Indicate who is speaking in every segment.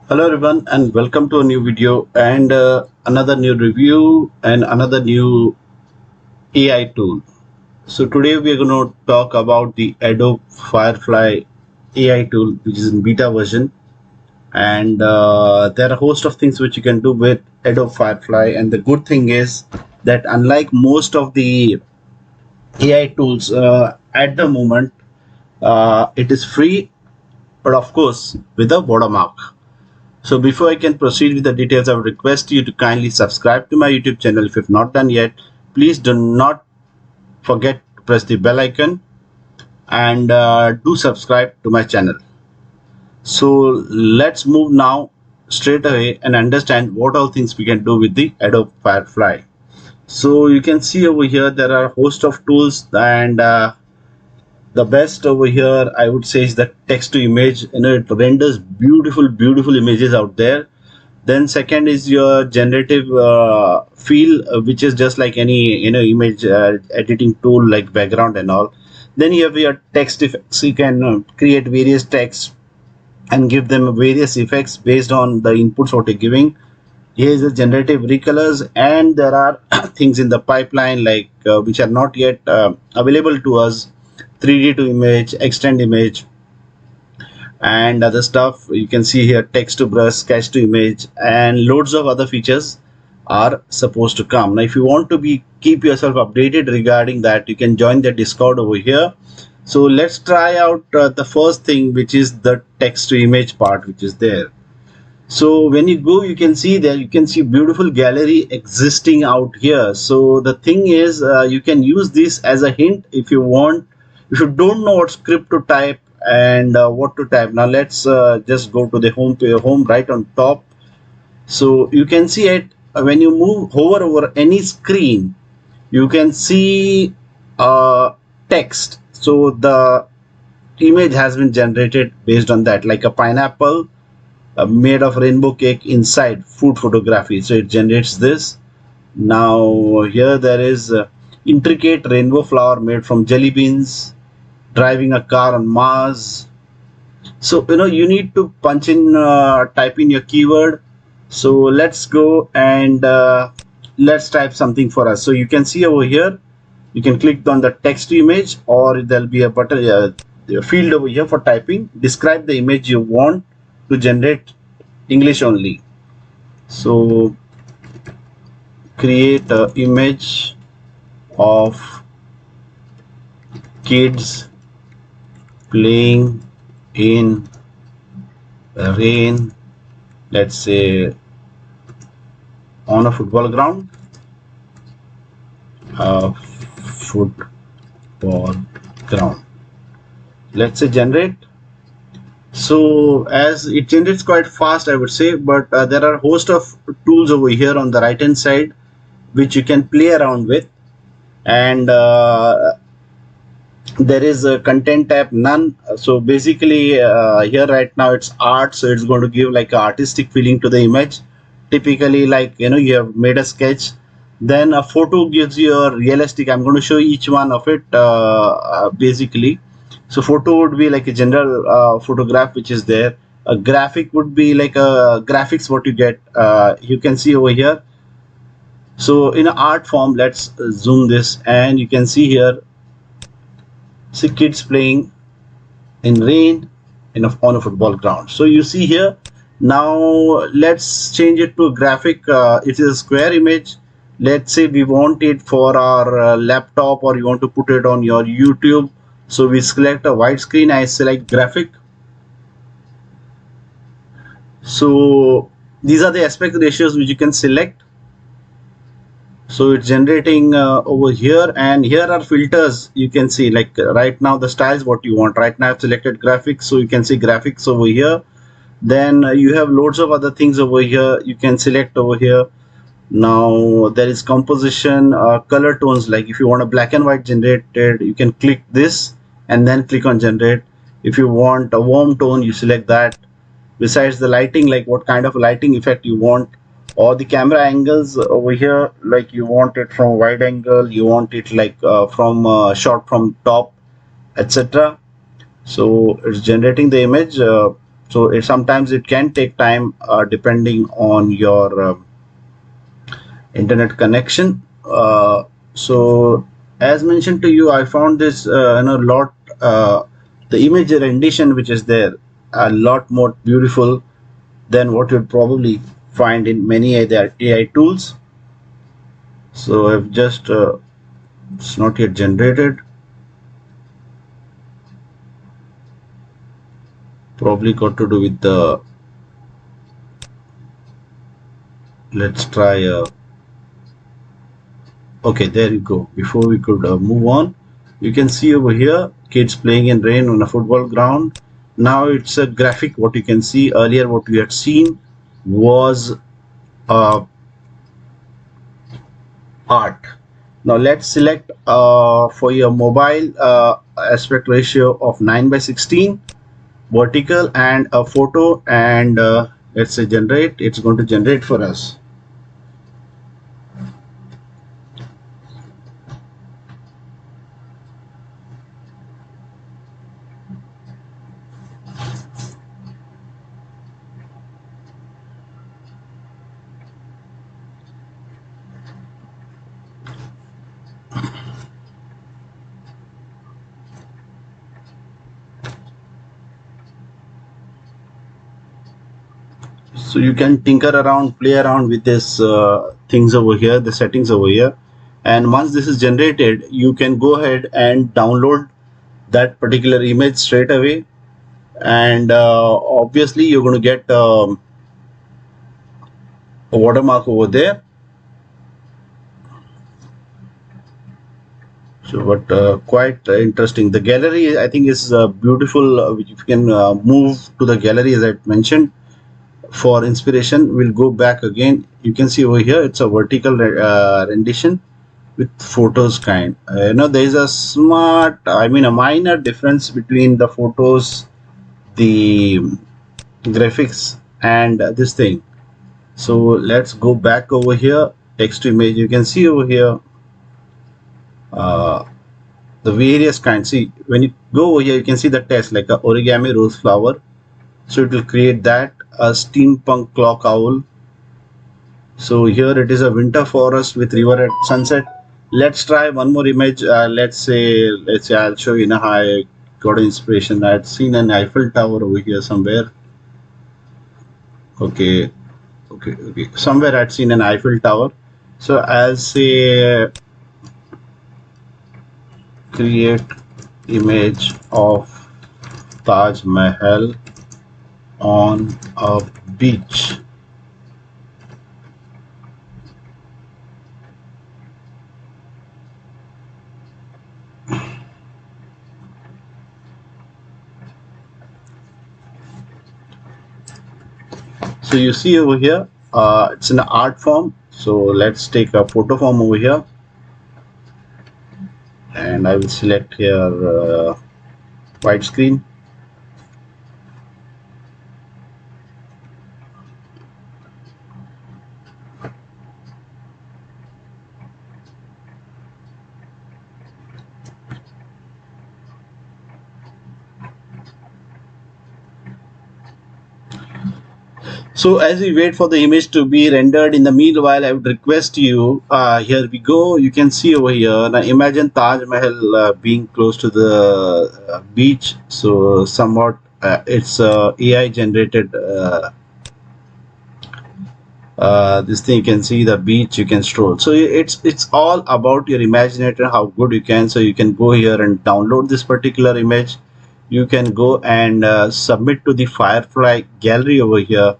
Speaker 1: Hello everyone and welcome to a new video and another new review and another new AI tool. So today we are going to talk about the Adobe Firefly AI tool, which is in beta version, and there are a host of things which you can do with Adobe Firefly. And the good thing is that unlike most of the AI tools at the moment, it is free, but of course with a watermark. So before I can proceed with the details, I would request you to kindly subscribe to my YouTube channel if you have not done yet. Please do not forget to press the bell icon and do subscribe to my channel. So let's move now straight away and understand what all things we can do with the Adobe Firefly. So you can see over here there are a host of tools, and the best over here I would say is the text to image. It renders beautiful images out there. Then second is your generative feel, which is just like any image editing tool like background and all. Then you have your text effects. You can create various texts and give them various effects based on the inputs what you're giving. Here is the generative recolors, and there are things in the pipeline like which are not yet available to us: 3D to image, extend image, and other stuff. You can see here text to brush, sketch to image, and loads of other features are supposed to come. Now if you want to be keep yourself updated regarding that, you can join the Discord over here. So let's try out the first thing, which is the text to image part, which is there. So when you go, you can see there, you can see beautiful gallery existing out here. So the thing is, you can use this as a hint if you want. If you don't know what script to type and what to type. Now let's just go to the home right on top. So you can see it when you hover over any screen, you can see text. So the image has been generated based on that, like a pineapple made of rainbow cake inside food photography. So it generates this. Now here there is intricate rainbow flower made from jelly beans, driving a car on Mars. So you need to punch in, type in your keyword. So let's go and let's type something for us. So you can see over here, you can click on the text image, or there'll be a button, a field over here for typing. Describe the image you want to generate, English only. So create a image of kids playing in rain, let's say on a football ground. Football ground, let's say generate. So as it generates quite fast, I would say, but there are a host of tools over here on the right hand side which you can play around with. And there is a content tab, none. So basically here right now it's art, so it's going to give like an artistic feeling to the image. Typically, like you have made a sketch, then a photo gives you a realistic. I'm going to show each one of it basically. So photo would be like a general photograph which is there. A graphic would be like a graphics what you get, you can see over here. So in an art form, let's zoom this, and you can see here, see kids playing in rain on a football ground. So you see here. Now let's change it to a graphic. It is a square image. Let's say we want it for our laptop, or you want to put it on your YouTube. So we select a widescreen. I select graphic. So these are the aspect ratios which you can select. So it's generating over here, and here are filters. You can see, like right now the styles what you want. Right now I've selected graphics, so you can see graphics over here. Then you have loads of other things over here you can select over here. Now there is composition, color tones. Like if you want a black and white generated, you can click this and then click on generate. If you want a warm tone, you select that. Besides the lighting, like what kind of lighting effect you want, or the camera angles over here, like you want it from wide angle, you want it like from shot from top, etc. So it's generating the image. So sometimes it can take time depending on your internet connection. So as mentioned to you, I found this lot the image rendition which is there a lot more beautiful than what you'd probably find in many other AI tools. So I've just it's not yet generated, probably got to do with the, let's try okay, there you go. Before we could move on, you can see over here kids playing in rain on a football ground. Now it's a graphic. What you can see earlier, what we had seen was uh, art. Now let's select for your mobile aspect ratio of 9:16 vertical and a photo, and let's say generate. It's going to generate for us. So you can tinker around, play around with this things over here, the settings over here, and once this is generated, you can go ahead and download that particular image straight away. And obviously you're going to get a watermark over there. So but quite interesting. The gallery, I think, is beautiful, which you can move to the gallery as I mentioned. For inspiration, we'll go back again. You can see over here it's a vertical rendition with photos kind. There is a a minor difference between the photos, the graphics, and this thing. So let's go back over here, text to image. You can see over here uh, the various kinds. See, when you go over here, you can see the text like a origami rose flower. So it will create that. A steampunk clock owl. So here it is a winter forest with river at sunset. Let's try one more image. Let's say I'll show you how I got inspiration. I had seen an Eiffel Tower over here somewhere. Okay, okay. Somewhere I'd seen an Eiffel Tower. So I'll say create image of Taj Mahal on a beach. So you see over here, it's an art form. So let's take a photo form over here, and I will select here widescreen. So as we wait for the image to be rendered, in the meanwhile, I would request you, here we go, you can see over here, now imagine Taj Mahal being close to the beach. So somewhat it's AI generated this thing. You can see the beach, you can stroll. So it's all about your imaginator, how good you can. So you can go here and download this particular image. You can go and submit to the Firefly gallery over here,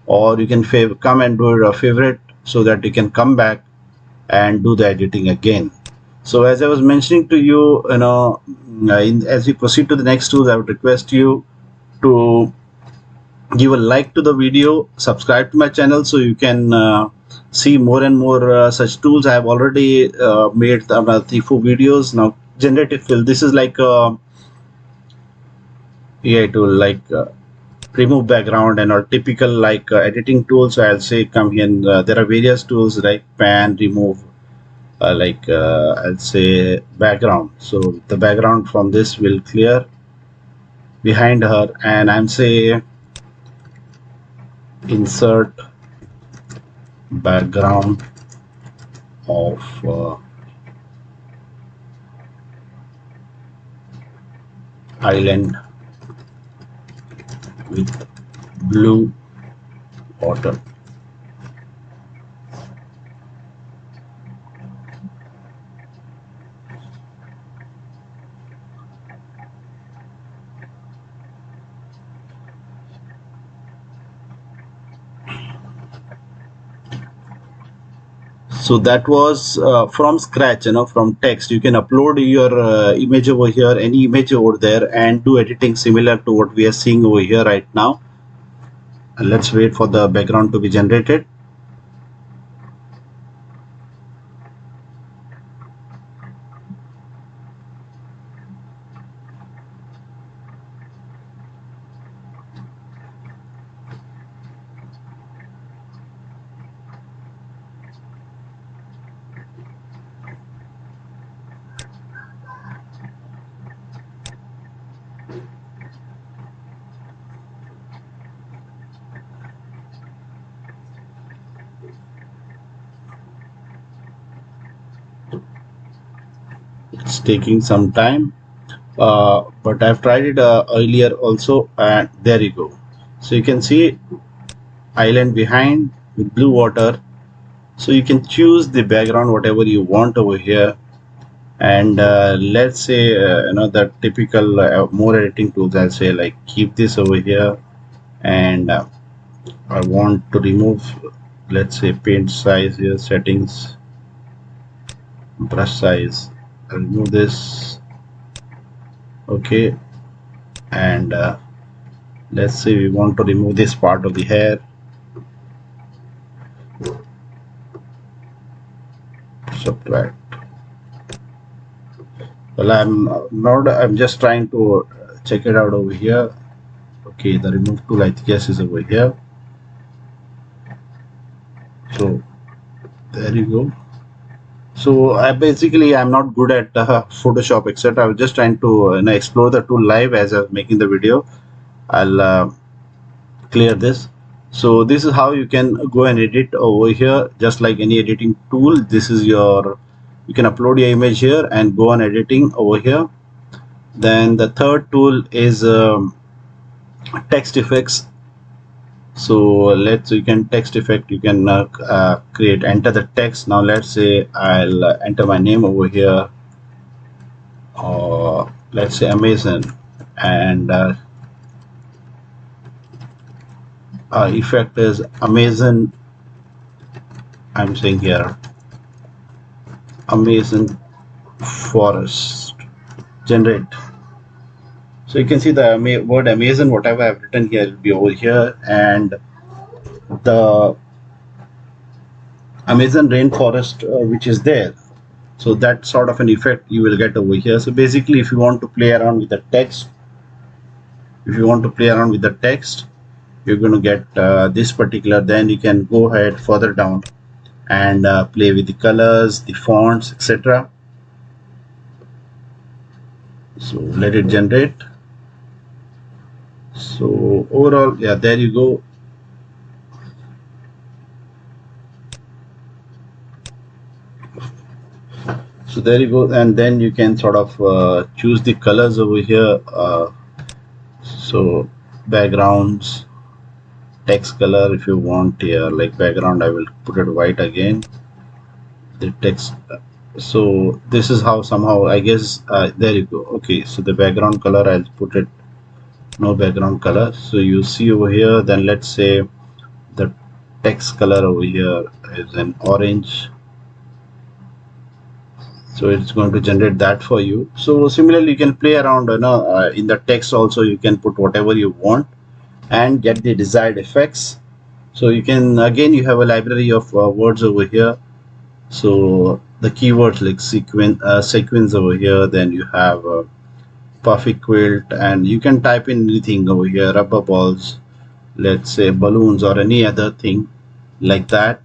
Speaker 1: or you can come and do a favorite so that you can come back and do the editing again. So as I was mentioning to you, as we proceed to the next tools, I would request you to give a like to the video, subscribe to my channel so you can see more and more such tools. I have already made 3-4 videos. Now generative fill, this is like a AI tool, like remove background and or typical like editing tools. So I'll say come here, and there are various tools like pan, remove, I'll say background. So the background from this will clear behind her, and I'm say insert background of island with blue water. So that was from scratch, from text. You can upload your image over here, any image over there, and do editing similar to what we are seeing over here right now. And let's wait for the background to be generated. It's taking some time, but I've tried it earlier also, and there you go. So you can see island behind with blue water. So you can choose the background whatever you want over here, and let's say the typical more editing tools. I'll say like keep this over here, and I want to remove, let's say, paint size here, settings, brush size. I'll remove this. Okay, and let's say we want to remove this part of the hair. Subtract. Well, I'm just trying to check it out over here. Okay, the remove tool, I guess, is over here. So there you go. So I'm not good at Photoshop, etc. I was just trying to explore the tool live as I was making the video. I'll clear this. So this is how you can go and edit over here, just like any editing tool. This is you can upload your image here and go on editing over here. Then the third tool is text effects. So you can text effect, you can enter the text. Now let's say I'll enter my name over here, or let's say Amazon, and effect is Amazon. I'm saying here Amazon forest generate. So you can see the word Amazon, whatever I've written here will be over here, and the Amazon rainforest which is there. So that sort of an effect you will get over here. So basically, if you want to play around with the text, you're going to get this particular. Then you can go ahead further down and play with the colors, the fonts, etc. So let it generate. So overall, yeah, there you go. So there you go, and then you can sort of choose the colors over here. So backgrounds, text color, if you want here, like background, I will put it white again. The text. So this is how somehow, I guess, there you go. Okay, so the background color, I'll put it no background color. So you see over here, then let's say the text color over here is an orange. So it's going to generate that for you. So similarly, you can play around in the text also. You can put whatever you want and get the desired effects. So you can, again, you have a library of words over here. So the keywords like sequence over here, then you have puffy quilt, and you can type in anything over here, rubber balls, let's say balloons, or any other thing like that.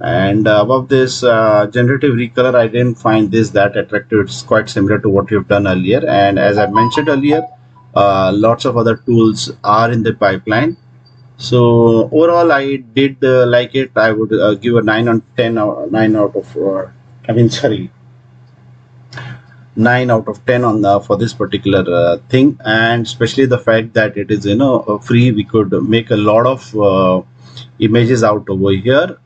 Speaker 1: And above this generative recolor, I didn't find this that attractive. It's quite similar to what you've done earlier, and as I mentioned earlier, lots of other tools are in the pipeline. So overall, I did like it. I would give a 9 on 10 or 9 out of I mean sorry 9 out of 10 on the for this particular thing, and especially the fact that it is free. We could make a lot of images out over here,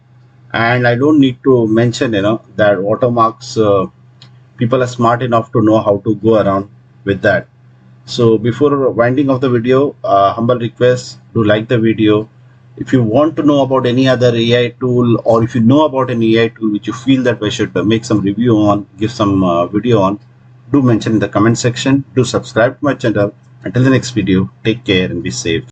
Speaker 1: and I don't need to mention that watermarks. People are smart enough to know how to go around with that. So before winding off the video, humble request to like the video. If you want to know about any other AI tool, or if you know about an AI tool which you feel that we should make some review on, give some video on, do mention in the comment section. Do subscribe to my channel. Until the next video, take care and be safe.